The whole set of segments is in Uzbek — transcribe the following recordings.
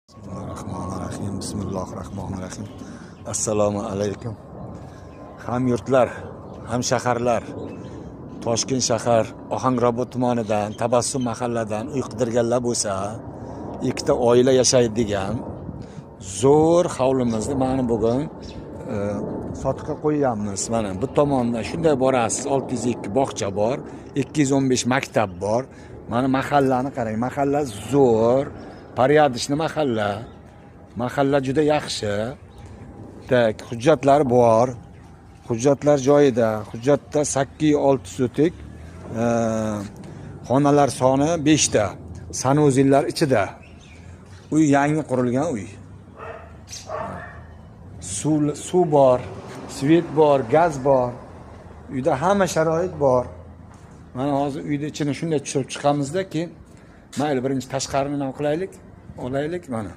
Bismillahirrahmanirrahim. Bismillahirrahmanirrahim. Assalomu alaykum. Ham yurtlar, ham shaharlar. Toshkent shahar Ohangrobod tumanidan, Tabassum mahalladan uy qidirganlar bo'lsa, ikkita oila yashaydigan zo'r hovlimizni mana bugun sotuvga qo'yamiz. Mana bu tomonda shunday borasiz, 602 bog'cha bor, 215 maktab bor. Mana mahallani qarang, mahalla zo'r. Porядочный mahalla. Mahalla juda yaxshi. Tak, hujjatlar bor. Hujjatlar joyida. Hujjatda 8-6 sotik. Xonalar soni 5 ta. Sanuzillar ichida. Uy yangi qurilgan uy. Suv bor, svet bor, gaz bor. Uyda hamma sharoit bor. Mana hozir uyda ichini shunday tushirib chiqamizda, keyin mayli birinchi tashqarini nima qilaylik? Olaylik mana.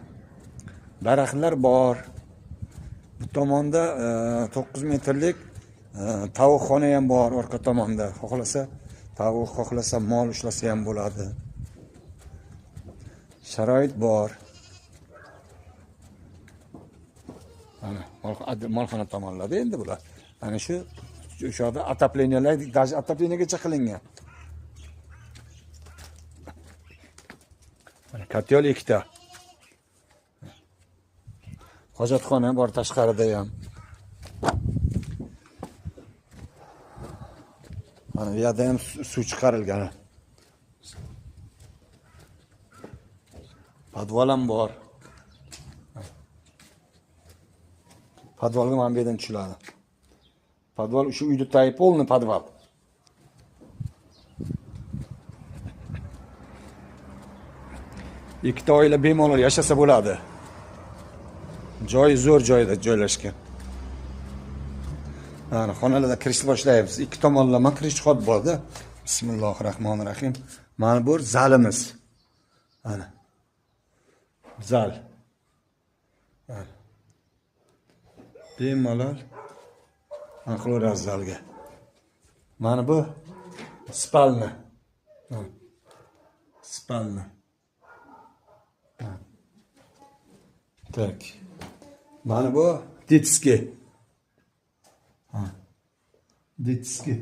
Daraxtlar bor. Bu tomonda 9 metrlik tovuqxona ham bor orqa tomonda. Xohlasa tovuq, xohlasa mol ushlasa ham bo'ladi. Sharoit bor. Mana molxona tomonlarda endi bular. Mana shu yoqda отоплениyalar, даже отопленияgacha qilingan. Mana katyol ikkita. Hojatxona bor tashqarida ham. Mana bu yerda ham suv chiqarilgan. Podval ham bor. Podvalga mana bu yerdan tushiladi. Podval shu uyda tayi polni podval. Ikkita oila bemalol yashasa bo'ladi. Joy zo'r joyda joylashgan. Mana xonalarda kirishni boshlaymiz. Ikki tomonlama kirish xot borda. Bismillahirrahmanirrahim. Mana bu zalimiz. Mana. Zal. Bemalol qilaveramiz zalga. Mana bu spalna. Spalna. Tak. Mana bu детский. Детский.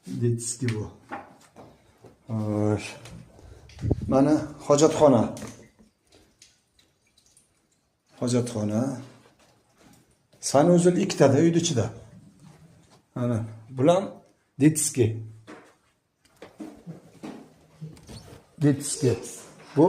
Детский bu. Mana hojatxona. Hojatxona. Sanuzil ikkitada uyda ichida. Mana bular детский. Детский. Bu